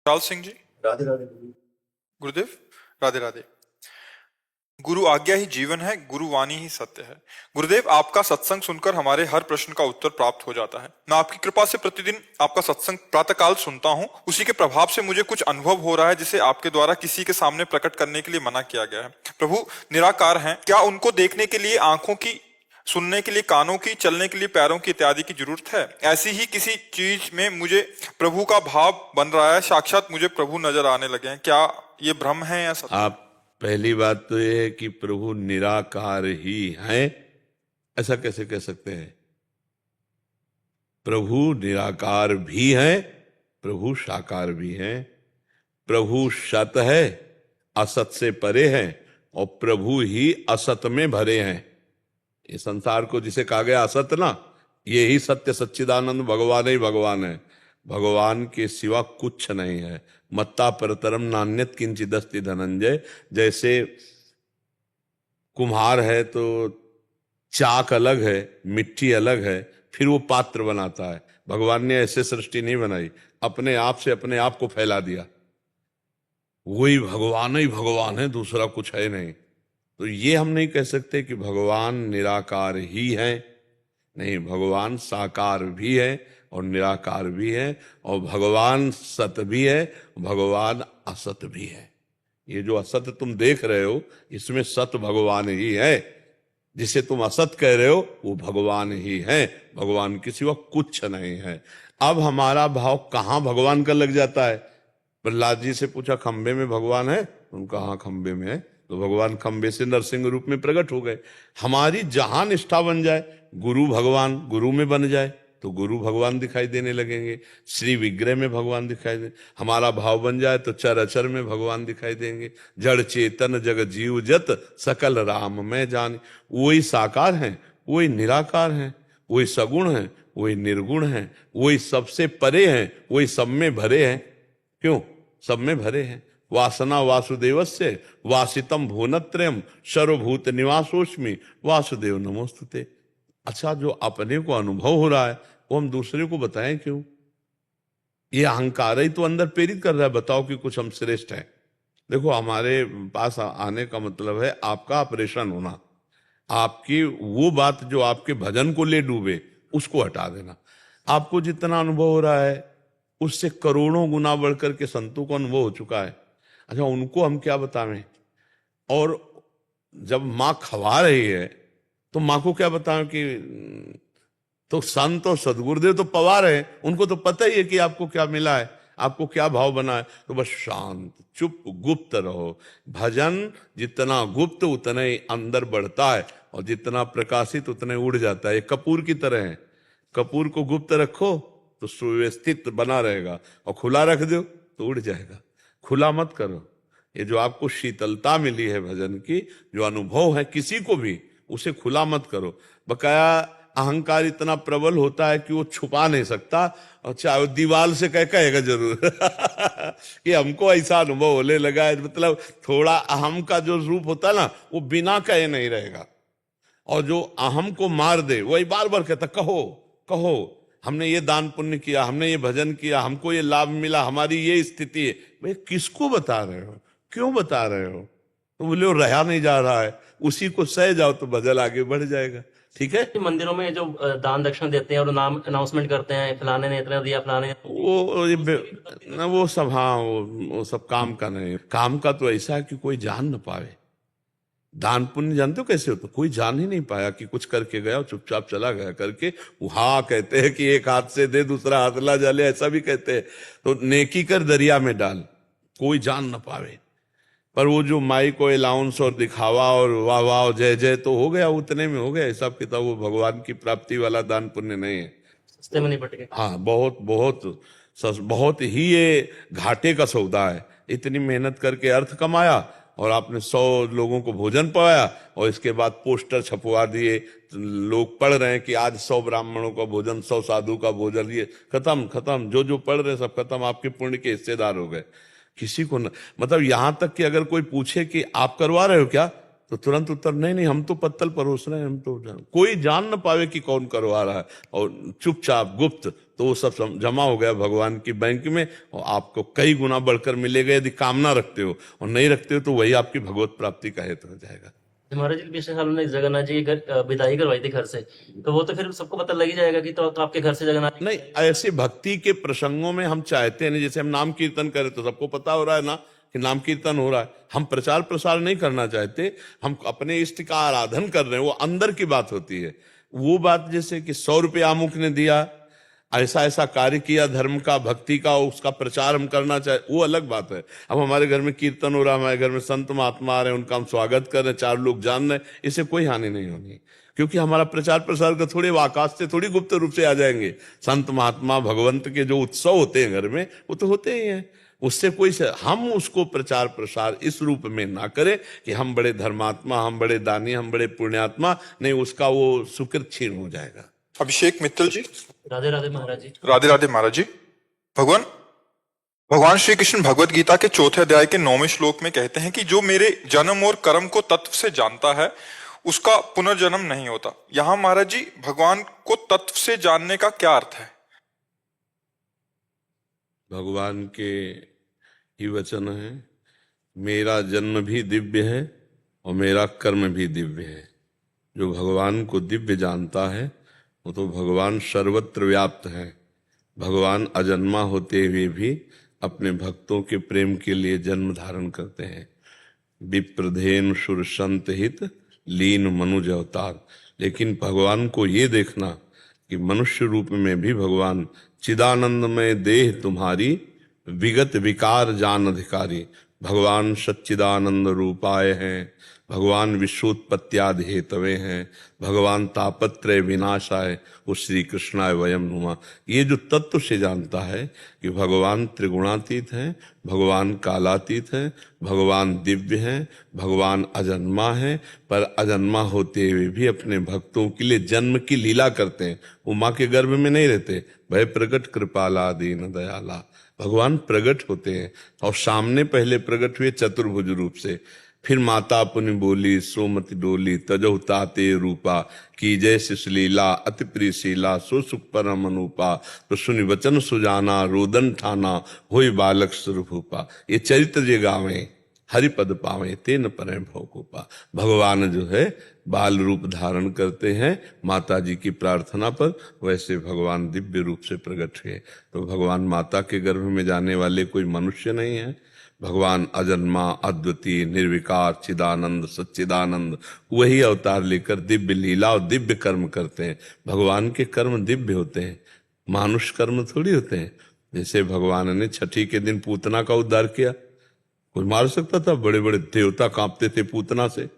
राल सिंह जी। राधे राधे गुरु। गुरुदेव, राधे राधे। गुरु आज्ञा ही जीवन है, गुरु वाणी ही सत्य है। गुरुदेव, आपका सत्संग सुनकर हमारे हर प्रश्न का उत्तर प्राप्त हो जाता है। मैं आपकी कृपा से प्रतिदिन आपका सत्संग प्रातःकाल सुनता हूँ। उसी के प्रभाव से मुझे कुछ अनुभव हो रहा है जिसे आपके द्वारा किसी के सामने प्रकट करने के लिए मना किया गया है। प्रभु निराकार हैं, क्या उनको देखने के लिए आंखों की, सुनने के लिए कानों की, चलने के लिए पैरों की इत्यादि की जरूरत है? ऐसी ही किसी चीज में मुझे प्रभु का भाव बन रहा है, साक्षात मुझे प्रभु नजर आने लगे हैं। क्या ये भ्रम है या सत्य? आप पहली बात तो ये है कि प्रभु निराकार ही हैं, ऐसा कैसे कह सकते हैं? प्रभु निराकार भी हैं, प्रभु साकार भी हैं। प्रभु सत है, असत से परे हैं, और प्रभु ही असत में भरे हैं। ये संसार को जिसे कहा गया असत ना, ये ही सत्य सच्चिदानंद भगवान ही भगवान है। भगवान के सिवा कुछ नहीं है। मत्ता परतरम नान्यत किंचिदस्ति धनंजय। जैसे कुम्हार है तो चाक अलग है, मिट्टी अलग है, फिर वो पात्र बनाता है। भगवान ने ऐसे सृष्टि नहीं बनाई, अपने आप से अपने आप को फैला दिया। वही भगवान है, दूसरा कुछ है नहीं। तो ये हम नहीं कह सकते कि भगवान निराकार ही है। नहीं, भगवान साकार भी है और निराकार भी है, और भगवान सत भी है, भगवान असत भी है। ये जो असत तुम देख रहे हो, इसमें सत भगवान ही है। जिसे तुम असत कह रहे हो वो भगवान ही है। भगवान के सिवा कुछ नहीं है। अब हमारा भाव कहाँ भगवान का लग जाता है? प्रहलाद जी से पूछा, खंबे में भगवान है? उनका हाँ, खंबे में है। तो भगवान खंबे से नरसिंह रूप में प्रकट हो गए। हमारी जहां निष्ठा बन जाए, गुरु भगवान गुरु में बन जाए, तो गुरु भगवान दिखाई देने लगेंगे। श्री विग्रह में भगवान दिखाई दे। हमारा भाव बन जाए तो चर अचर में भगवान दिखाई देंगे। जड़ चेतन जग जीव जत सकल राम में जाने। वही साकार हैं, वही निराकार हैं, वही सगुण हैं, वही निर्गुण हैं, वही सबसे परे हैं, वही सब में भरे हैं। क्यों? सब में भरे हैं। वासना वासुदेवस्य वासितम भुवनत्रयम सर्वभूत निवासोस्मि वासुदेव नमोस्तुते। अच्छा, जो अपने को अनुभव हो रहा है वो हम दूसरे को बताएं क्यों? ये अहंकार ही तो अंदर प्रेरित कर रहा है, बताओ कि कुछ हम श्रेष्ठ हैं। देखो, हमारे पास आने का मतलब है आपका ऑपरेशन होना। आपकी वो बात जो आपके भजन को ले डूबे, उसको हटा देना। आपको जितना अनुभव हो रहा है उससे करोड़ों गुना बढ़कर के संतों को अनुभव हो चुका है। अच्छा, उनको हम क्या बतावें? और जब माँ खवा रही है तो माँ को क्या बताएं कि तो संत और सदगुरुदेव तो पवा रहे हैं, उनको तो पता ही है कि आपको क्या मिला है, आपको क्या भाव बना है। तो बस शांत चुप गुप्त रहो। भजन जितना गुप्त उतना ही अंदर बढ़ता है, और जितना प्रकाशित उतना ही उड़ जाता है। कपूर की तरह है। कपूर को गुप्त रखो तो सुव्यवस्थित बना रहेगा, और खुला रख दो तो उड़ जाएगा। खुला मत करो। ये जो आपको शीतलता मिली है भजन की, जो अनुभव है किसी को भी, उसे खुला मत करो। बकाया अहंकार इतना प्रबल होता है कि वो छुपा नहीं सकता, और चाहे दीवार से कहेगा जरूर कि हमको ऐसा अनुभव होने लगा है। मतलब थोड़ा अहम का जो रूप होता है ना, वो बिना कहे नहीं रहेगा। और जो अहम को मार दे वही बार बार कहता, कहो कहो, हमने ये दान पुण्य किया, हमने ये भजन किया, हमको ये लाभ मिला, हमारी ये स्थिति है। भाई किसको बता रहे हो, क्यों बता रहे हो? तो बोले वो रहा नहीं जा रहा है, उसी को सह जाओ तो भजन आगे बढ़ जाएगा। ठीक है। मंदिरों में जो दान दक्षिणा देते हैं और नाम अनाउंसमेंट करते हैं, फलाने ने इतना दिया, फलाने ने वो सब, हाँ, वो सब काम का नहीं। काम का तो ऐसा है कि कोई जान न पावे। दान पुण्य जानते हो कैसे होता? कोई जान ही नहीं पाया कि कुछ करके गया और चुपचाप चला गया करके। हाँ, कहते हैं कि एक हाथ से दे दूसरा हाथ ला जाले, ऐसा भी कहते हैं। तो नेकी कर दरिया में डाल, कोई जान न पावे। पर वो जो माई को अलाउंस और दिखावा और वाह वाह जय जय तो हो गया, उतने में हो गया हिसाब किताब। वो भगवान की प्राप्ति वाला दान पुण्य नहीं है। सस्ते में नहीं पट गए। हाँ, बहुत बहुत बहुत ही ये घाटे का सौदा है। इतनी मेहनत करके अर्थ कमाया और आपने 100 लोगों को भोजन पवाया, और इसके बाद पोस्टर छपवा दिए, लोग पढ़ रहे हैं कि आज 100 ब्राह्मणों का भोजन, 100 साधु का भोजन, ये खत्म खत्म, जो जो पढ़ रहे सब खत्म, आपके पुण्य के हिस्सेदार हो गए। किसी को न, मतलब यहां तक कि अगर कोई पूछे कि आप करवा रहे हो क्या, तो तुरंत उत्तर नहीं नहीं, हम तो पत्तल परोस रहे हैं, हम तो कोई जान न पावे कि कौन करवा रहा है, और चुपचाप गुप्त तो वो सब जमा हो गया भगवान की बैंक में, और आपको कई गुना बढ़कर मिलेगा यदि कामना रखते हो, और नहीं रखते हो तो वही आपकी भगवत प्राप्ति का हेतु हो जाएगा। महाराज जी पिछले साल उन्होंने जगन्नाथ जी की विदाई करवाई थी घर से, तो वो तो फिर सबको पता लग ही जाएगा कि तो आपके घर से जगन्नाथ जी नहीं, ऐसे भक्ति के प्रसंगों में हम चाहते नहीं, जैसे हम नाम कीर्तन करें तो सबको पता हो रहा है ना कि नाम कीर्तन हो रहा है, हम प्रचार प्रसार नहीं करना चाहते, हम अपने इष्ट का आराधन कर रहे हैं, वो अंदर की बात होती है। वो बात जैसे कि 100 रुपया अमुक ने दिया, ऐसा ऐसा कार्य किया धर्म का, भक्ति का, उसका प्रचार हम करना चाहे, वो अलग बात है। अब हमारे घर में कीर्तन हो रहा है, हमारे घर में संत महात्मा आ रहे हैं, उनका हम स्वागत कर रहे हैं, 4 लोग जान रहे हैं, इससे कोई हानि नहीं होनी, क्योंकि हमारा प्रचार प्रसार का थोड़े आकाश से थोड़ी गुप्त रूप से आ जाएंगे। संत महात्मा भगवंत के जो उत्सव होते हैं घर में, वो तो होते ही हैं, उससे कोई हम उसको प्रचार प्रसार इस रूप में ना करें कि हम बड़े धर्मात्मा, हम बड़े दानी, हम बड़े पुण्यात्मा, नहीं, उसका वो सुकृत क्षीण हो जाएगा। अभिषेक मित्तल जी। राधे राधे महाराज जी। राधे राधे महाराज जी। भगवान श्री कृष्ण भगवत गीता के 4थे अध्याय के 9वें श्लोक में कहते हैं कि जो मेरे जन्म और कर्म को तत्व से जानता है उसका पुनर्जन्म नहीं होता। यहाँ महाराज जी भगवान को तत्व से जानने का क्या अर्थ है? भगवान के ही वचन है, मेरा जन्म भी दिव्य है और मेरा कर्म भी दिव्य है। जो भगवान को दिव्य जानता है वो तो भगवान सर्वत्र व्याप्त है। भगवान अजन्मा होते हुए भी अपने भक्तों के प्रेम के लिए जन्म धारण करते हैं। विप्रधेन सुर संत हित लीन मनुज अवतार। लेकिन भगवान को ये देखना कि मनुष्य रूप में भी भगवान चिदानंदमय देह तुम्हारी विगत विकार जान अधिकारी। भगवान सच्चिदानंद रूपाय हैं, भगवान विश्वोत्पत्त्यादि हेतवे हैं, भगवान तापत्रय विनाशाय, वो श्री कृष्णाय वयम नुमा। ये जो तत्व से जानता है कि भगवान त्रिगुणातीत हैं, भगवान कालातीत हैं, भगवान दिव्य हैं, भगवान अजन्मा हैं, पर अजन्मा होते हुए भी अपने भक्तों के लिए जन्म की लीला करते हैं। वो माँ के गर्भ में नहीं रहते। भय प्रगट कृपाला दीन दयाला, भगवान प्रगट होते हैं, और सामने पहले प्रगट हुए चतुर्भुज रूप से। फिर माता पुनि बोली सोमति डोली, तजहु ताते रूपा, की जय शिशलीला अति प्रियशीला, सो सुख परम अनुपा, तो सुनि वचन सुजाना, रोदन ठाना, होई बालक स्वरूपा। ये चरित्र जे गावे हरिपद पावे, तेन परे भव कोपा। भगवान जो है बाल रूप धारण करते हैं माता जी की प्रार्थना पर, वैसे भगवान दिव्य रूप से प्रकट हुए। तो भगवान माता के गर्भ में जाने वाले कोई मनुष्य नहीं है। भगवान अजन्मा, अद्वितीय, निर्विकार, चिदानंद, सच्चिदानंद, वही अवतार लेकर दिव्य लीला और दिव्य कर्म करते हैं। भगवान के कर्म दिव्य होते हैं, मानुष कर्म थोड़ी होते हैं। जैसे भगवान ने छठी के दिन पूतना का उद्धार किया, कोई मार सकता था? बड़े बड़े देवता कांपते थे पूतना से।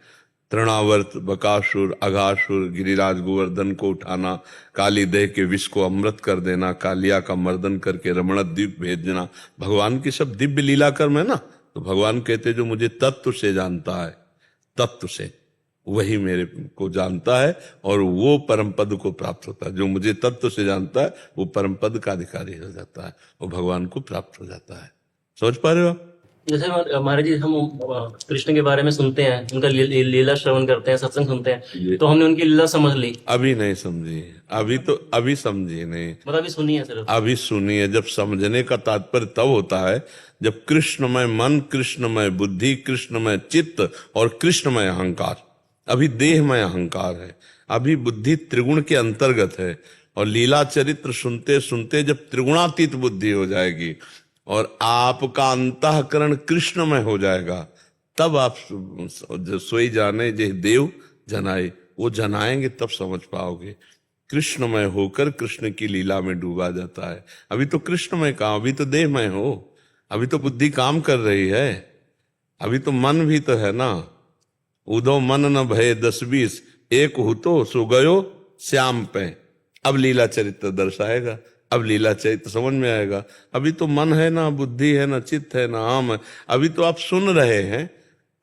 तृणावर्त, बकासुर, अघासुर, गिरिराज गोवर्धन को उठाना, काली देह के विष को अमृत कर देना, कालिया का मर्दन करके रमण द्वीप भेजना, भगवान की सब दिव्य लीला कर्म है ना। तो भगवान कहते जो मुझे तत्व से जानता है, तत्व से, वही मेरे को जानता है और वो परम पद को प्राप्त होता है। जो मुझे तत्व से जानता है वो परम पद का अधिकारी हो जाता है, वो भगवान को प्राप्त हो जाता है। समझ पा रहे हो आप? जैसे महाराज जी हम कृष्ण के बारे में सुनते हैं, उनका लीला श्रवण करते हैं, सत्संग सुनते हैं, तो हमने उनकी लीला समझ ली। अभी नहीं समझी, अभी समझी नहीं, मतलब अभी सुनी है सिर्फ। अभी सुनी है। जब समझने का तात्पर्य तब होता है जब कृष्णमय मन, कृष्णमय बुद्धि, कृष्णमय चित्त और कृष्णमय अहंकार। अभी देहमय अहंकार है, अभी बुद्धि त्रिगुण के अंतर्गत है। और लीला चरित्र सुनते सुनते जब त्रिगुणातीत बुद्धि हो जाएगी और आपका अंतःकरण कृष्णमय हो जाएगा, तब आप सोई जाने जे देव जनाए, वो जनाएंगे तब समझ पाओगे। कृष्णमय होकर कृष्ण की लीला में डूबा जाता है। अभी तो कृष्णमय कहाँ, अभी तो देहमय हो, अभी तो बुद्धि काम कर रही है, अभी तो मन भी तो है ना। उदो मन न भय 10-20, एक हो तो सो गयो श्याम पे। अब लीला चरित्र दर्शाएगा, अब लीला चरित्र समझ में आएगा। अभी तो मन है ना, बुद्धि है ना, चित्त है ना, आम है। अभी तो आप सुन रहे हैं,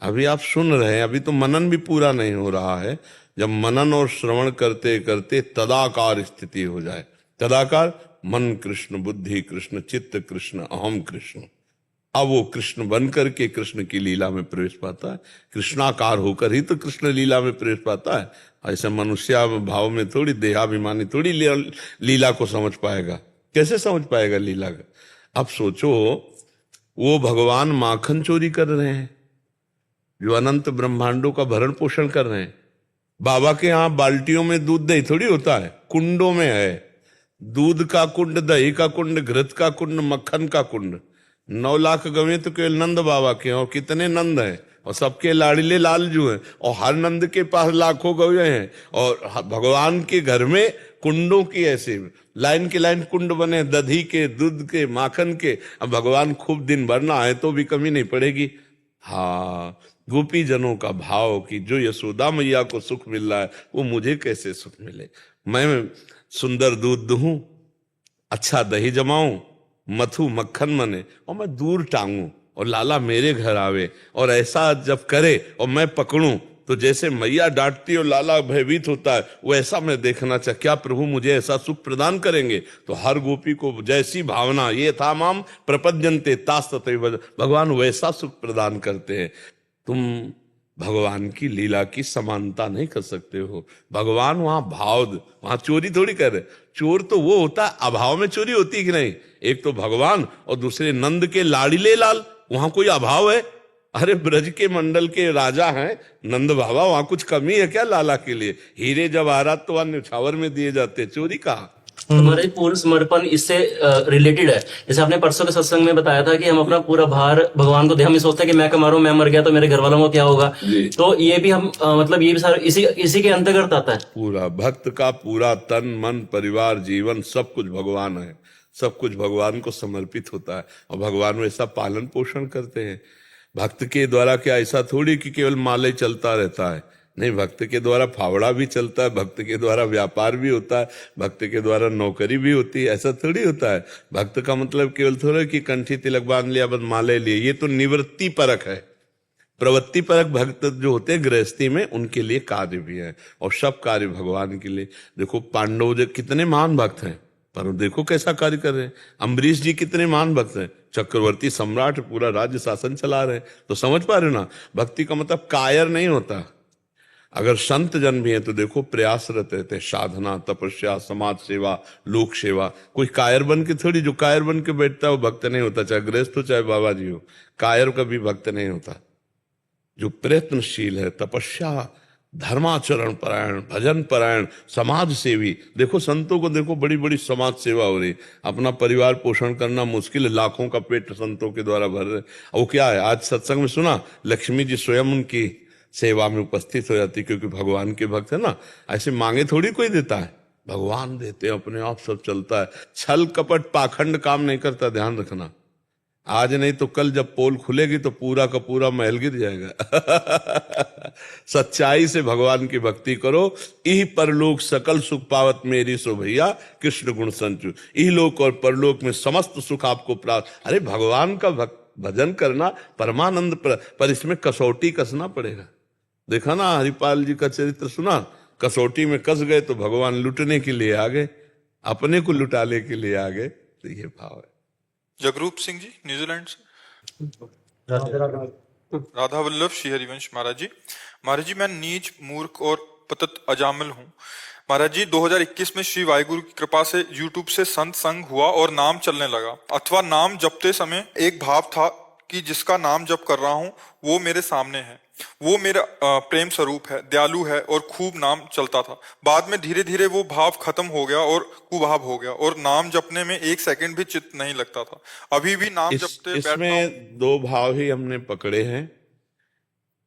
अभी आप सुन रहे हैं, अभी तो मनन भी पूरा नहीं हो रहा है। जब मनन और श्रवण करते करते तदाकार स्थिति हो जाए, तदाकार मन कृष्ण, बुद्धि कृष्ण, चित्त कृष्ण, अहम कृष्ण, अब वो कृष्ण बन करके कृष्ण की लीला में प्रवेश पाता है। कृष्णाकार होकर ही तो कृष्ण लीला में प्रवेश पाता है। ऐसे मनुष्य भाव में थोड़ी, देहाभिमानी थोड़ी लीला को समझ पाएगा। कैसे समझ पाएगा लीला का? अब सोचो, वो भगवान माखन चोरी कर रहे हैं, जो अनंत ब्रह्मांडों का भरण पोषण कर रहे हैं। बाबा के यहाँ बाल्टियों में दूध दही थोड़ी होता है, कुंडों में है। दूध का कुंड, दही का कुंड, घृत का कुंड, मक्खन का कुंड। 9 लाख गवे तो केवल नंद बाबा के हैं, और कितने नंद हैं, और सबके लाड़िले लालजू हैं, और हर नंद के पास लाखों गवे हैं। और भगवान के घर में कुंडों की ऐसे लाइन के लाइन कुंड बने, दधी के, दूध के, माखन के। अब भगवान खूब दिन भर ना आए तो भी कमी नहीं पड़ेगी। हाँ, गोपी जनों का भाव कि जो यशोदा मैया को सुख मिल रहा है वो मुझे कैसे सुख मिले। मैं सुंदर दूध दूं, अच्छा दही जमाऊं, मथु मक्खन बने, और मैं दूर टांगूं, और लाला मेरे घर आवे, और ऐसा जब करे और मैं पकड़ूं तो जैसे मैया डांटती और लाला भयभीत होता है, वो ऐसा मैं देखना चाह, क्या प्रभु मुझे ऐसा सुख प्रदान करेंगे? तो हर गोपी को जैसी भावना, ये था माम प्रपद्यन्ते तास्ततैव, भगवान वैसा सुख प्रदान करते हैं। तुम भगवान की लीला की समानता नहीं कर सकते हो। भगवान वहां भाव, वहां चोरी थोड़ी कर रहे। चोर तो वो होता है, अभाव में चोरी होती है कि नहीं? एक तो भगवान और दूसरे नंद के लाड़िले लाल, वहां कोई अभाव है? अरे ब्रज के मंडल के राजा हैं नंद बाबा, वहां कुछ कमी है क्या लाला के लिए? हीरे जवाहरात तो वहां न्यौछावर में दिए जाते, चोरी कहाँ? हमारे पूर्ण समर्पण इससे रिलेटेड है। जैसे आपने परसों के सत्संग में बताया था कि हम अपना पूरा भार भगवान को दे, हम ये सोचते हैं कि मैं कमा रहा हूं, मैं मर गया तो मेरे घर वालों को क्या होगा। तो ये भी हम मतलब ये भी सारा इसी के अंतर्गत आता है। पूरा भक्त का पूरा तन मन परिवार जीवन सब कुछ भगवान है, सब कुछ भगवान को समर्पित होता है, और भगवान वैसा पालन पोषण करते हैं। भक्त के द्वारा क्या ऐसा थोड़ी कि केवल माले चलता रहता है? नहीं, भक्त के द्वारा फावड़ा भी चलता है, भक्त के द्वारा व्यापार भी होता है, भक्त के द्वारा नौकरी भी होती है। ऐसा थोड़ी होता है। भक्त का मतलब केवल थोड़ा कि कंठी तिलक बांध लिया बस माले लिए, ये तो निवृत्ति परक है। प्रवृत्ति परक भक्त जो होते हैं गृहस्थी में, उनके लिए कार्य भी है, और सब कार्य भगवान के लिए। देखो पांडव जो कितने महान भक्त हैं, पर देखो कैसा कार्य कर रहे हैं। अम्बरीश जी कितने महान भक्त हैं, चक्रवर्ती सम्राट, पूरा राज्य शासन चला रहे हैं। तो समझ पा रहे हो ना, भक्ति का मतलब कायर नहीं होता। अगर संत जन भी हैं तो देखो प्रयासरत रहते हैं, साधना, तपस्या, समाज सेवा, लोक सेवा। कोई कायर बन के थोड़ी, जो कायर बन के बैठता है वो भक्त नहीं होता, चाहे गृहस्थ हो चाहे बाबा जी हो। कायर कभी भक्त नहीं होता। जो प्रयत्नशील है, तपस्या, धर्माचरण परायण, भजन परायण, समाज सेवी। देखो संतों को देखो, बड़ी बड़ी समाज सेवा हो रही। अपना परिवार पोषण करना मुश्किल है, लाखों का पेट संतों के द्वारा भर रहे। वो क्या है, आज सत्संग में सुना, लक्ष्मी जी स्वयं उनकी सेवा में उपस्थित हो जाती, क्योंकि भगवान के भक्त है ना। ऐसे मांगे थोड़ी कोई देता है, भगवान देते हैं, अपने आप सब चलता है। छल कपट पाखंड काम नहीं करता, ध्यान रखना। आज नहीं तो कल जब पोल खुलेगी तो पूरा का पूरा महल गिर जाएगा। सच्चाई से भगवान की भक्ति करो। इह परलोक सकल सुख पावत मेरी सो भैया कृष्ण गुण संचु। इह लोक और परलोक में समस्त सुख आपको प्राप्त। अरे भगवान का भजन करना परमानंद, पर इसमें कसौटी कसना पड़ेगा। देखा ना हरिपाल जी का चरित्र सुना, कसौटी में कस गए तो भगवान लुटने के लिए आ गए, अपने को लुटाने के लिए आ गए। तो ये भाव है। जगरूप सिंह जी न्यूजीलैंड से। राधा वल्लभ श्री हरिवंश महाराज जी। महाराज जी, मैं नीच मूर्ख और पतित अजामिल हूँ। महाराज जी, 2021 में श्री वाहिगुरु की कृपा से YouTube से संत संग हुआ और नाम चलने लगा, अथवा नाम जपते समय एक भाव था कि जिसका नाम जप कर रहा हूँ वो मेरे सामने है, वो मेरा प्रेम स्वरूप है, दयालु है, और खूब नाम चलता था। बाद में धीरे धीरे वो भाव खत्म हो गया और कुभाव हो गया, और नाम जपने में 1 सेकंड भी चित्त नहीं लगता था। अभी भी नाम जपते इसमें 2 भाव ही हमने पकड़े हैं।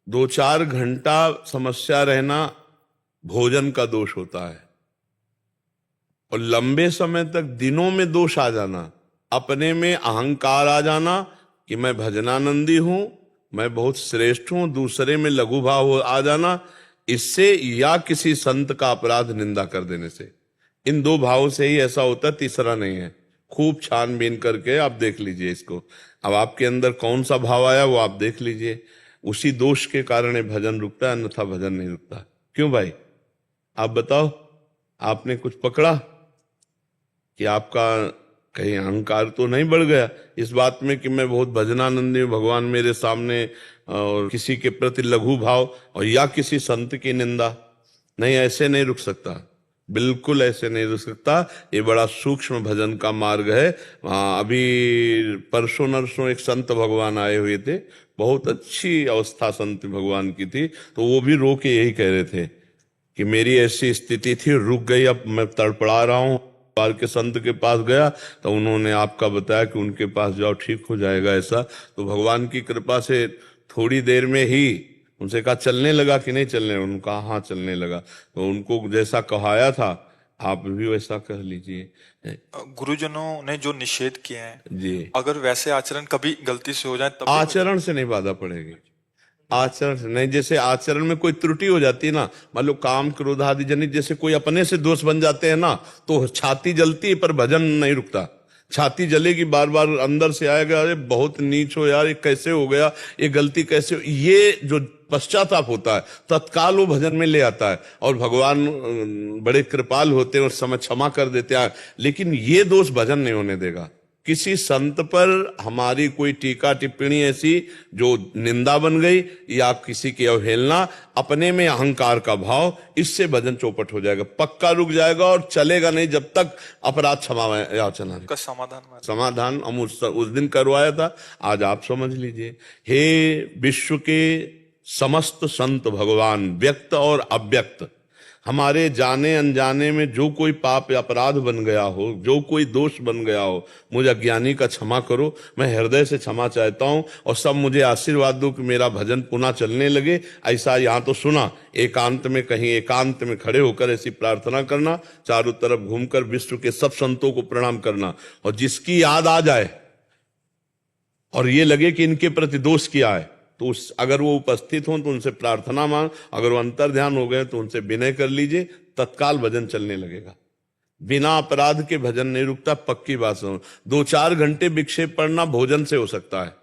2-4 घंटा समस्या रहना भोजन का दोष होता है, और लंबे समय तक दिनों में दोष आ जाना, अपने में अहंकार आ जाना कि मैं भजनानंदी हूं, मैं बहुत श्रेष्ठ हूं, दूसरे में लघु भाव आ जाना, इससे या किसी संत का अपराध निंदा कर देने से। इन 2 भावों से ही ऐसा होता, तीसरा नहीं है। खूब छानबीन करके आप देख लीजिए इसको। अब आपके अंदर कौन सा भाव आया वो आप देख लीजिए। उसी दोष के कारण भजन रुकता है, अन्यथा भजन नहीं रुकता। क्यों भाई, आप बताओ, आपने कुछ पकड़ा कि आपका कहीं अहंकार तो नहीं बढ़ गया इस बात में कि मैं बहुत भजनानंदी हूं, भगवान मेरे सामने, और किसी के प्रति लघु भाव, और या किसी संत की निंदा? नहीं, ऐसे नहीं रुक सकता। बिल्कुल ऐसे नहीं रुक सकता। ये बड़ा सूक्ष्म भजन का मार्ग है। अभी परसों नरसों एक संत भगवान आए हुए थे, बहुत अच्छी अवस्था संत भगवान की थी, तो वो भी रो के यही कह रहे थे कि मेरी ऐसी स्थिति थी, रुक गई, अब मैं तड़पड़ा रहा हूँ। बार के संत के पास गया तो उन्होंने आपका बताया कि उनके पास जाओ, ठीक हो जाएगा। ऐसा तो भगवान की कृपा से थोड़ी देर में ही उनसे कहा चलने लगा कि नहीं चलने, उन्होंने कहा हाँ चलने लगा। तो उनको जैसा कहाया था आप भी वैसा कह लीजिए। गुरुजनों ने जो निषेध किए हैं, जी, अगर वैसे आचरण कभी गलती से हो जाए तब भी आचरण से नहीं बाधा पड़ेगी, आचरण से नहीं। जैसे आचरण में कोई त्रुटि हो जाती है ना, मान लो काम क्रोध आदि जनित जैसे कोई अपने से दोष बन जाते हैं ना, तो छाती जलती है पर भजन नहीं रुकता। छाती जलेगी, बार बार अंदर से आएगा, अरे बहुत नीच हो यार, ये कैसे हो गया, ये गलती कैसे हो, ये जो पश्चाताप होता है तत्काल वो भजन में ले आता है। और भगवान बड़े कृपाल होते हैं, उस समय क्षमा कर देते हैं, लेकिन ये दोष भजन नहीं होने देगा। किसी संत पर हमारी कोई टीका टिप्पणी ऐसी जो निंदा बन गई या किसी की अवहेलना, अपने में अहंकार का भाव, इससे भजन चौपट हो जाएगा, पक्का रुक जाएगा और चलेगा नहीं जब तक अपराध क्षमा याचना का समाधान समाधान हम उस दिन करवाया था। आज आप समझ लीजिए। हे विश्व के समस्त संत भगवान, व्यक्त और अव्यक्त, हमारे जाने अनजाने में जो कोई पाप या अपराध बन गया हो, जो कोई दोष बन गया हो, मुझे अज्ञानी का क्षमा करो। मैं हृदय से क्षमा चाहता हूं और सब मुझे आशीर्वाद दो कि मेरा भजन पुनः चलने लगे। ऐसा यहां तो सुना, एकांत में, कहीं एकांत में खड़े होकर ऐसी प्रार्थना करना, चारों तरफ घूमकर विश्व के सब संतों को प्रणाम करना, और जिसकी याद आ जाए और ये लगे कि इनके प्रति दोष किया है, तो अगर वो उपस्थित हों तो उनसे प्रार्थना मांग, अगर वो अंतर ध्यान हो गए तो उनसे विनय कर लीजिए, तत्काल भजन चलने लगेगा। बिना अपराध के भजन नहीं रुकता, पक्की बात सुनो। 2-4 घंटे विक्षेप पड़ना भोजन से हो सकता है,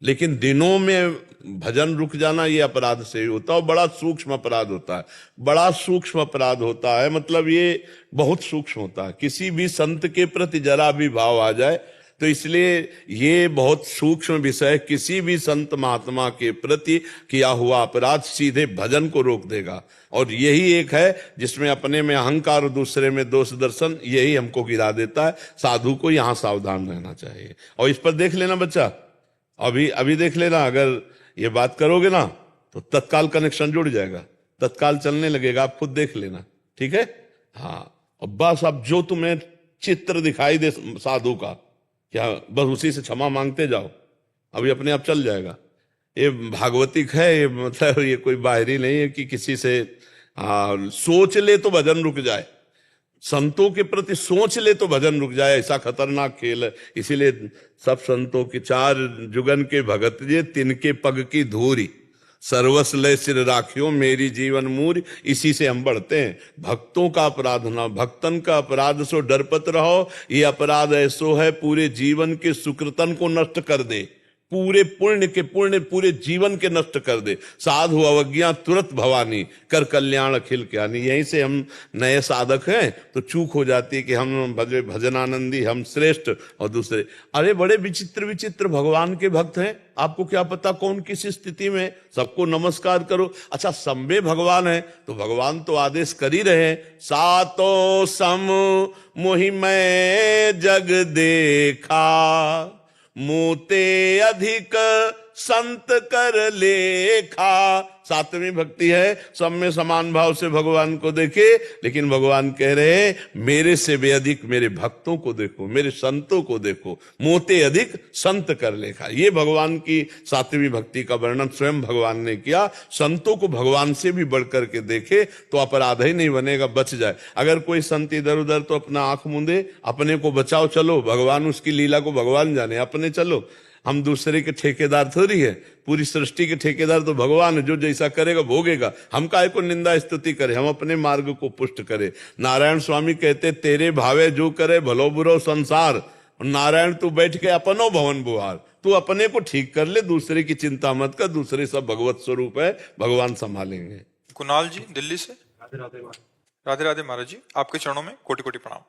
लेकिन दिनों में भजन रुक जाना ये अपराध से ही होता है, और बड़ा सूक्ष्म अपराध होता है, बड़ा सूक्ष्म अपराध होता है। मतलब ये बहुत सूक्ष्म होता है। किसी भी संत के प्रति जरा भी भाव आ जाए तो इसलिए ये बहुत सूक्ष्म विषय, किसी भी संत महात्मा के प्रति किया हुआ अपराध सीधे भजन को रोक देगा। और यही एक है जिसमें अपने में अहंकार और दूसरे में दोष दर्शन, यही हमको गिरा देता है। साधु को यहां सावधान रहना चाहिए। और इस पर देख लेना बच्चा, अभी देख लेना, अगर ये बात करोगे ना तो तत्काल कनेक्शन जुड़ जाएगा, तत्काल चलने लगेगा, आप खुद देख लेना, ठीक है। हाँ, और बस अब जो तुम्हें चित्र दिखाई दे साधु का, क्या बस उसी से क्षमा मांगते जाओ, अभी अपने आप चल जाएगा। ये भागवतिक है, ये मतलब ये कोई बाहरी नहीं है कि किसी से सोच ले तो भजन रुक जाए, संतों के प्रति सोच ले तो भजन रुक जाए, ऐसा खतरनाक खेल है। इसीलिए सब संतों की 4 जुगन के भगत जे, तिनके पग की धूरी, सर्वस लय सिर राखियो मेरी जीवन मूरी। इसी से हम बढ़ते हैं। भक्तों का अपराध ना, भक्तन का अपराध सो डरपत रहो, ये अपराध ऐसो है पूरे जीवन के सुकृतन को नष्ट कर दे, पूरे पुण्य पूरे जीवन के नष्ट कर दे। साधु अवज्ञा तुरंत भवानी, कर कल्याण अखिल ज्ञानी। यहीं से हम नए साधक हैं तो चूक हो जाती है कि हम भजनानंदी, हम श्रेष्ठ और दूसरे। अरे बड़े विचित्र विचित्र भगवान के भक्त हैं, आपको क्या पता कौन किस स्थिति में। सबको नमस्कार करो। अच्छा, संबे भगवान है तो भगवान तो आदेश कर ही रहे हैं, सातो सम मोहि मैं जग देखा, मोते अधिक संत कर लेखा। 7वीं भक्ति है, सब में समान भाव से भगवान को देखे, लेकिन भगवान कह रहे मेरे से भी अधिक मेरे भक्तों को देखो, मेरे संतों को देखो, मोते अधिक संत कर लेखा। ये भगवान की 7वीं भक्ति का वर्णन स्वयं भगवान ने किया। संतों को भगवान से भी बढ़कर के देखे तो अपराध ही नहीं बनेगा, बच जाए। अगर कोई संत इधर उधर तो अपना आंख मूंदे, अपने को बचाओ, चलो भगवान उसकी लीला को भगवान जाने, अपने चलो। हम दूसरे के ठेकेदार थोड़ी है, पूरी सृष्टि के ठेकेदार तो भगवान है, जो जैसा करेगा भोगेगा। हम काहे को निंदा स्तुति करें, हम अपने मार्ग को पुष्ट करें। नारायण स्वामी कहते तेरे भावे जो करे भलो बुरो संसार, नारायण तू बैठ के अपनो भवन बुहार, तू अपने को ठीक कर ले, दूसरे की चिंता मत कर, दूसरे सब भगवत स्वरूप है, भगवान संभालेंगे। कुणाल जी दिल्ली से। राधे राधे महाराज जी, आपके चरणों में कोटि कोटि प्रणाम।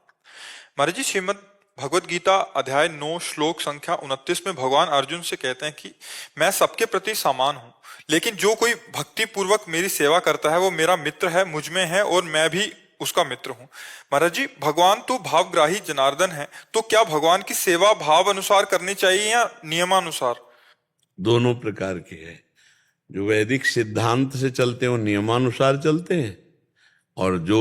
महाराज जी, श्रीमद् भगवत गीता अध्याय 9 श्लोक संख्या 29 में भगवान अर्जुन से कहते हैं कि मैं सबके प्रति समान हूं, लेकिन जो कोई भक्ति पूर्वक मेरी सेवा करता है वो मेरा मित्र है, मुझ में है और मैं भी उसका मित्र हूं। महाराज जी, भगवान तो भावग्राही जनार्दन है, तो क्या भगवान की सेवा भाव अनुसार करनी चाहिए या नियमानुसार? दोनों प्रकार की है। जो वैदिक सिद्धांत से चलते हैं वो नियमानुसार चलते हैं, और जो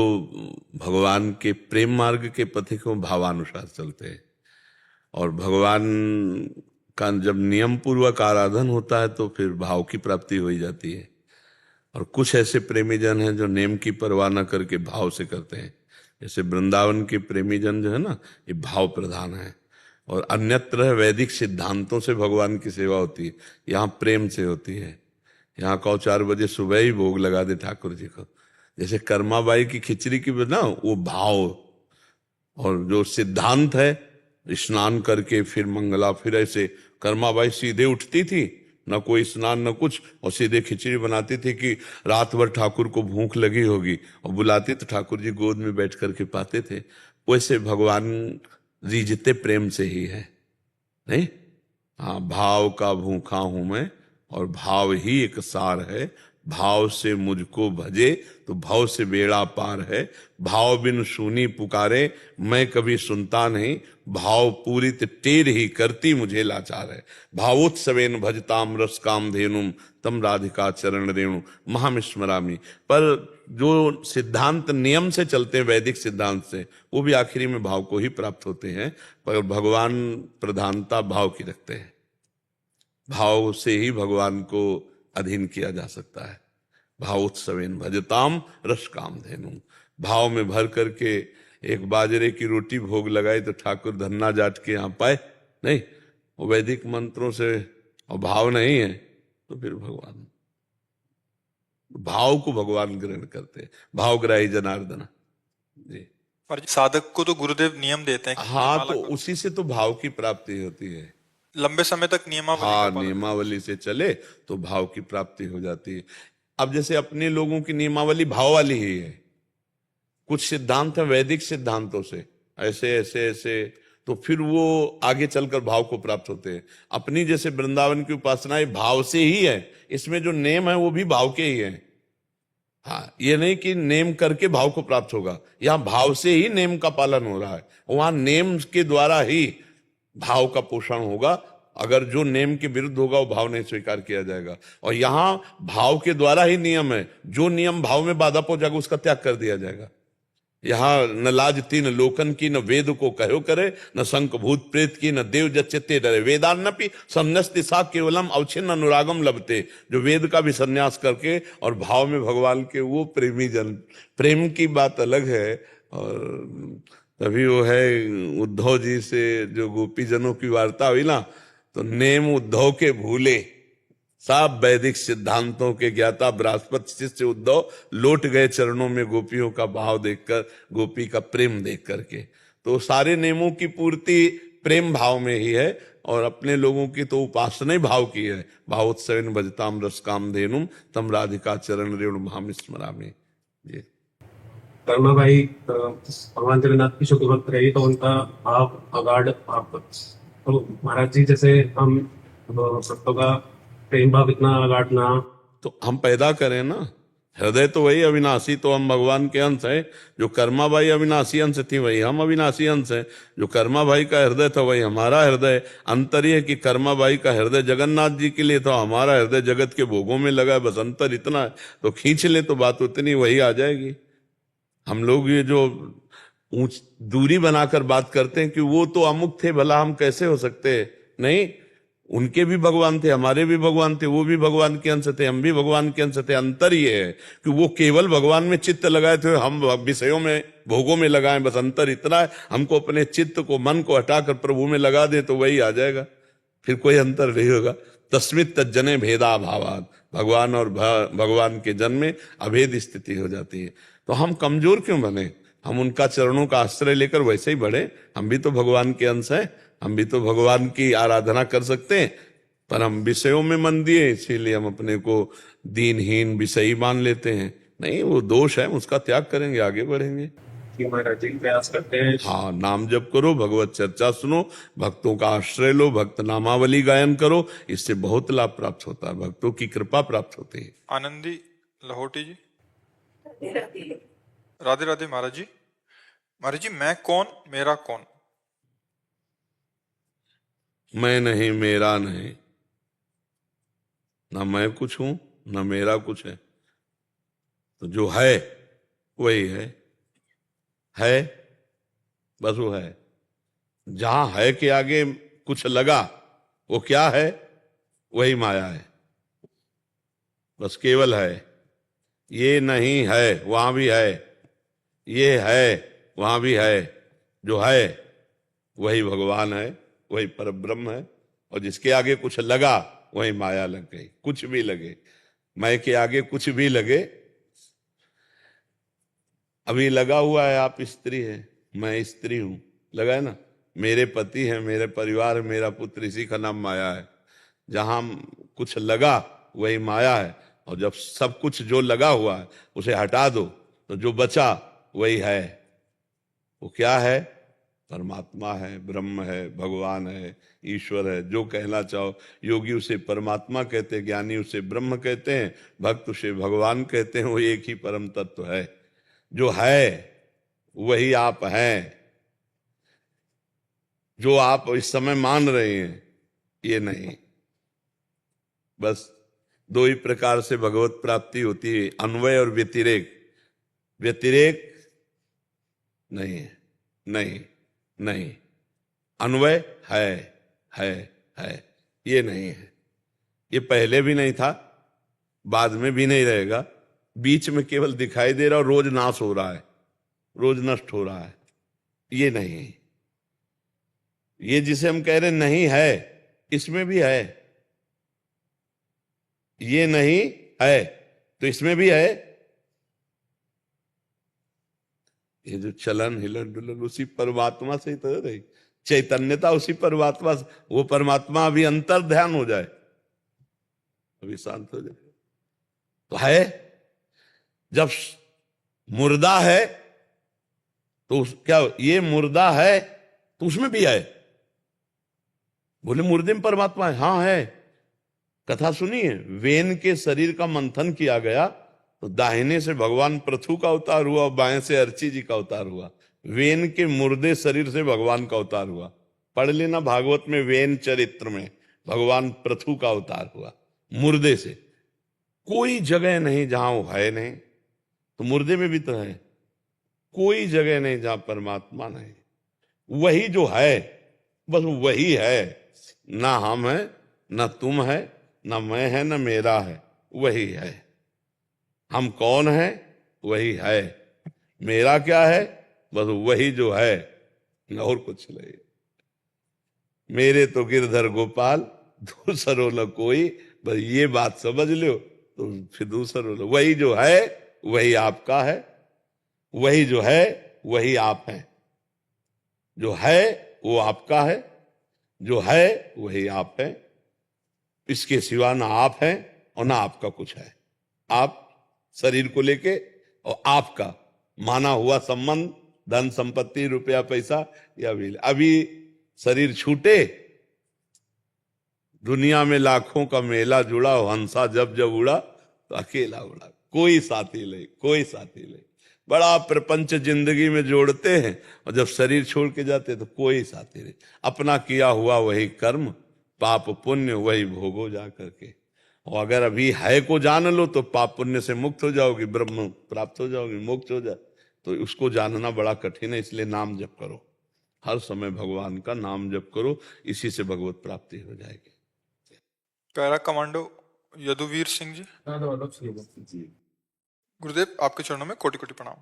भगवान के प्रेम मार्ग के पथिक हैं वो भावानुसार चलते हैं। और भगवान का जब नियम पूर्वक आराधन होता है तो फिर भाव की प्राप्ति हो ही जाती है। और कुछ ऐसे प्रेमी जन हैं जो नेम की परवाह न करके भाव से करते हैं। जैसे वृंदावन के प्रेमी जन जो है ना, ये भाव प्रधान है। और अन्यत्र वैदिक सिद्धांतों से भगवान की सेवा होती है, यहाँ प्रेम से होती है। यहाँ कहो 4 बजे सुबह ही भोग लगा दे ठाकुर जी को। जैसे कर्माबाई की खिचड़ी की ना, वो भाव। और जो सिद्धांत है, स्नान करके फिर मंगला, फिर ऐसे कर्माबाई सीधे उठती थी, न कोई स्नान न कुछ, और सीधे खिचड़ी बनाती थी कि रात भर ठाकुर को भूख लगी होगी, और बुलाती तो ठाकुर जी गोद में बैठ करके पाते थे। वैसे भगवान रीझते प्रेम से ही है, नहीं? हाँ, भाव का भूखा हूं मैं, और भाव ही एक सार है। भाव से मुझको भजे तो भाव से बेड़ा पार है। भाव बिन सुनी पुकारे मैं कभी सुनता नहीं, भाव पूरित टेर ही करती मुझे लाचार है। भावोत्सवेन भजताम रस काम धेनुम तम राधिका चरण रेणु महामिस्मरामी। पर जो सिद्धांत नियम से चलते हैं, वैदिक सिद्धांत से, वो भी आखिरी में भाव को ही प्राप्त होते हैं। पर भगवान प्रधानता भाव की रखते हैं। भाव से ही भगवान को अधीन किया जा सकता है। भावोत्सवेन भजताम रस काम धेनुम। भाव में भर करके एक बाजरे की रोटी भोग लगाई तो ठाकुर धन्ना जाट के यहाँ पाए, नहीं? वो वैदिक मंत्रों से, और भाव नहीं है तो फिर भगवान, भाव को भगवान ग्रहण करते हैं। भावग्राही जनार्दन जी। और साधक को तो गुरुदेव नियम देते हैं कि हाँ, नियमाला तो करो। उसी से तो भाव की प्राप्ति होती है। लंबे समय तक नियमावली हाँ, का पालन। नियमावली से चले तो भाव की प्राप्ति हो जाती है। अब जैसे अपने लोगों की नियमावली भाव वाली ही है। कुछ सिद्धांत है वैदिक सिद्धांतों से, ऐसे ऐसे ऐसे, तो फिर वो आगे चलकर भाव को प्राप्त होते हैं। अपनी जैसे वृंदावन की उपासना भाव से ही है, इसमें जो नेम है वो भी भाव के ही है। हाँ, ये नहीं कि नेम करके भाव को प्राप्त होगा, यहाँ भाव से ही नेम का पालन हो रहा है। वहां नेम के द्वारा ही भाव का पोषण होगा। अगर जो नेम के विरुद्ध होगा वो भाव नहीं स्वीकार किया जाएगा। और यहां भाव के द्वारा ही नियम है, जो नियम भाव में बाधा पहुंचाएगा उसका त्याग कर दिया जाएगा। यहाँ न लाज तीन लोकन की, न वेद को कहो करे, न शंख भूत प्रेत की, न देव जच्चते डरे। वेदान्नपि संन्यास्ति सा केवलम अवच्छिन्न अनुरागम लभते। जो वेद का भी संन्यास करके और भाव में भगवान के, वो प्रेमी जन। प्रेम की बात अलग है। और तभी वो है उद्धव जी से जो गोपी जनों की वार्ता हुई ना, तो नेम उद्धव के भूले, सब वैदिक सिद्धांतों के ज्ञाता बृहस्पति शिष्य उद्धव लौट गए चरणों में गोपियों का भाव देखकर, गोपी का प्रेम देख करके। तो सारे नियमों की पूर्ति प्रेम भाव में ही है, और अपने लोगों की तो उपासना ही भाव की है। भावोत्सवेन भजताम रस काम धेनुम तम राधिका चरण रेणु महामिस्मरामि। जी। कर्मा भाई भगवान जगन्नाथ की शुक्र भक्त रही, तो उनका भाव अगाध भाव। तो महाराज जी, जैसे हम भक्तों का प्रेम भाव इतना अगाध ना, तो हम पैदा करें ना। हृदय तो वही अविनाशी, तो हम भगवान के अंश है। जो कर्माबाई अविनाशी अंश थी वही हम अविनाशी अंश है। जो कर्माबाई का हृदय था वही हमारा हृदय। अंतर यह कि कर्माबाई का हृदय जगन्नाथ जी के लिए था, हमारा हृदय जगत के भोगों में लगा है। बस अंतर इतना है। तो खींच ले तो बात उतनी वही आ जाएगी। हम लोग ये जो ऊंच दूरी बनाकर बात करते हैं कि वो तो अमुक थे, भला हम कैसे हो सकते हैं? नहीं, उनके भी भगवान थे, हमारे भी भगवान थे, वो भी भगवान के अंश थे, हम भी भगवान के अंश थे। अंतर ये है कि वो केवल भगवान में चित्त लगाए थे, हम विषयों में, भोगों में लगाएं। बस अंतर इतना है, हमको अपने चित्त को, मन को हटाकर प्रभु में लगा दे तो वही आ जाएगा, फिर कोई अंतर नहीं होगा। तस्मित तज्जने भेदा भावाद। भगवान और भगवान के जन में अभेद स्थिति हो जाती है। तो हम कमजोर क्यों बने? हम उनका चरणों का आश्रय लेकर वैसे ही बढ़े। हम भी तो भगवान के अंश हैं, हम भी तो भगवान की आराधना कर सकते हैं, पर हम विषयों में मन दिए, इसीलिए हम अपने को दीनहीन विषयी मान लेते हैं। नहीं, वो दोष है, उसका त्याग करेंगे, आगे बढ़ेंगे। कि महाराज जी प्रयास करते हैं। हाँ, नाम जप करो, भगवत चर्चा सुनो, भक्तों का आश्रय लो, भक्त नामावली गायन करो, इससे बहुत लाभ प्राप्त होता है, भक्तों की कृपा प्राप्त होती है। आनंदी लाहौटी जी। राधे राधे महाराज जी। महाराज जी, मैं कौन, मेरा कौन? मैं नहीं, मेरा नहीं, ना मैं कुछ हूं ना मेरा कुछ है। तो जो है वही है, बस वो है। जहां है के आगे कुछ लगा, वो क्या है? वही माया है, बस केवल है। ये नहीं है, वहां भी है, ये है, वहां भी है। जो है वही भगवान है, वही परब्रह्म है। और जिसके आगे कुछ लगा वही माया लग गई। कुछ भी लगे, मैं के आगे कुछ भी लगे। अभी लगा हुआ है, आप स्त्री है, मैं स्त्री हूं, लगा है ना। मेरे पति है, मेरे परिवार है, मेरा पुत्र, इसी का नाम माया है। जहां कुछ लगा वही माया है। और जब सब कुछ जो लगा हुआ है उसे हटा दो तो जो बचा वही है। वो क्या है? परमात्मा है, ब्रह्म है, भगवान है, ईश्वर है, जो कहना चाहो। योगी उसे परमात्मा कहते हैं, ज्ञानी उसे ब्रह्म कहते हैं, भक्त उसे भगवान कहते हैं। वो एक ही परम तत्व है। जो है वही आप हैं। जो आप इस समय मान रहे हैं ये नहीं। बस दो ही प्रकार से भगवत प्राप्ति होती है, अन्वय और व्यतिरेक। व्यतिरेक नहीं है, नहीं नहीं। अन्वय है, ये नहीं है। ये पहले भी नहीं था, बाद में भी नहीं रहेगा। बीच में केवल दिखाई दे रहा और रोज नाश हो रहा है, रोज नष्ट हो रहा है। ये नहीं है। ये जिसे हम कह रहे नहीं है, इसमें भी है। ये नहीं है तो इसमें भी है। ये जो चलन हिलन डुलन उसी परमात्मा से ही तो रही। चैतन्यता उसी परमात्मा से। वो परमात्मा अभी अंतर ध्यान हो जाए, अभी शांत हो जाए तो है। जब मुर्दा है तो क्या ये मुर्दा है तो उसमें भी है? बोले मुर्दे में परमात्मा है। हाँ है। कथा सुनिए, वेन के शरीर का मंथन किया गया तो दाहिने से भगवान पृथु का अवतार हुआ और बाएं से अर्ची जी का अवतार हुआ। वेन के मुर्दे शरीर से भगवान का अवतार हुआ। पढ़ लेना भागवत में, वेन चरित्र में भगवान पृथु का अवतार हुआ मुर्दे से। कोई जगह नहीं जहां वो है नहीं, तो मुर्दे में भी तो है। कोई जगह नहीं जहां परमात्मा नहीं। वही जो है, बस वही है। ना हम है, ना तुम है, ना मैं है, ना मेरा है, वही है। हम कौन है? वही है। मेरा क्या है? बस वही जो है, और कुछ नहीं। मेरे तो गिरधर गोपाल, दूसरो न कोई। बस ये बात समझ लो तो फिर दूसरो न। वही जो है वही आपका है, वही जो है वही आप हैं। जो है वो आपका है, जो है वही आप हैं। इसके सिवा ना आप हैं और ना आपका कुछ है। आप शरीर को लेके और आपका माना हुआ संबंध, धन संपत्ति, रुपया पैसा, या अभी शरीर छूटे, दुनिया में लाखों का मेला जुड़ा, हंसा जब जब उड़ा तो अकेला उड़ा। कोई साथी नहीं, कोई साथी नहीं। बड़ा प्रपंच जिंदगी में जोड़ते हैं और जब शरीर छोड़ के जाते तो कोई साथी नहीं। अपना किया हुआ वही कर्म, पाप पुण्य वही भोगो जा करके। और अगर अभी है को जान लो तो पाप पुण्य से मुक्त हो जाओगी, ब्रह्म प्राप्त हो जाओगी, मुक्त हो जाए। तो उसको जानना बड़ा कठिन है, इसलिए नाम जप करो। हर समय भगवान का नाम जप करो, इसी से भगवत प्राप्ति हो जाएगी। Para commando Yaduveer Singh ji. गुरुदेव, आपके चरणों में कोटि कोटि प्रणाम।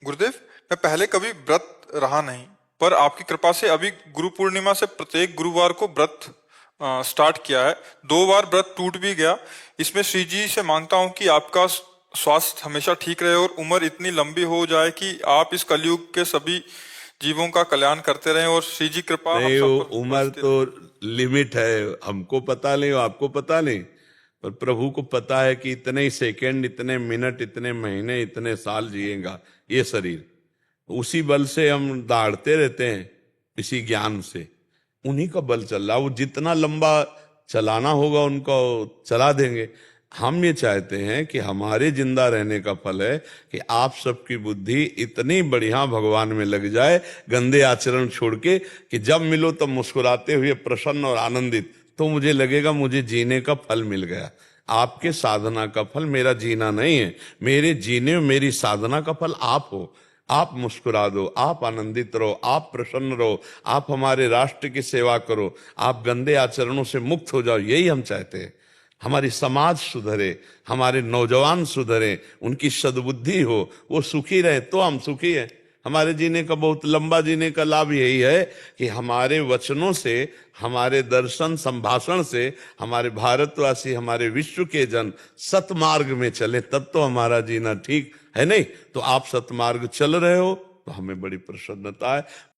गुरुदेव, मैं पहले कभी व्रत रहा नहीं, पर आपकी कृपा से अभी गुरु पूर्णिमा से प्रत्येक गुरुवार को व्रत स्टार्ट किया है। 2 बार व्रत टूट भी गया। इसमें श्री जी से मांगता हूं कि आपका स्वास्थ्य हमेशा ठीक रहे और उम्र इतनी लंबी हो जाए कि आप इस कलयुग के सभी जीवों का कल्याण करते रहें और श्री जी कृपा हम नहीं, सब वो पर उम्र बरसती तो लिमिट है, हमको पता नहीं, आपको पता नहीं, पर प्रभु को पता है कि इतने ही सेकंड, इतने मिनट, इतने महीने, इतने साल जिएगा ये शरीर। उसी बल से हम दौड़ते रहते हैं, इसी ज्ञान से। उन्हीं का बल चल रहा। वो जितना लंबा चलाना होगा उनको चला देंगे। हम ये चाहते हैं कि हमारे जिंदा रहने का फल है कि आप सबकी बुद्धि इतनी बढ़िया भगवान में लग जाए, गंदे आचरण छोड़ के, कि जब मिलो तब मुस्कुराते हुए प्रसन्न और आनंदित, तो मुझे लगेगा मुझे जीने का फल मिल गया। आपके साधना का फल मेरा जीना नहीं है, मेरे जीने मेरी साधना का फल आप हो। आप मुस्कुरा दो, आप आनंदित रहो, आप प्रसन्न रहो, आप हमारे राष्ट्र की सेवा करो, आप गंदे आचरणों से मुक्त हो जाओ, यही हम चाहते हैं। हमारी समाज सुधरे, हमारे नौजवान सुधरे, उनकी सद्बुद्धि हो, वो सुखी रहे तो हम सुखी हैं। हमारे जीने का, बहुत लंबा जीने का लाभ यही है कि हमारे वचनों से, हमारे दर्शन संभाषण से हमारे भारतवासी, हमारे विश्व के जन सतमार्ग में चले, तब तो हमारा जीना ठीक है। नहीं तो आप सतमार्ग चल रहे हो तो हमें बड़ी प्रसन्नता है।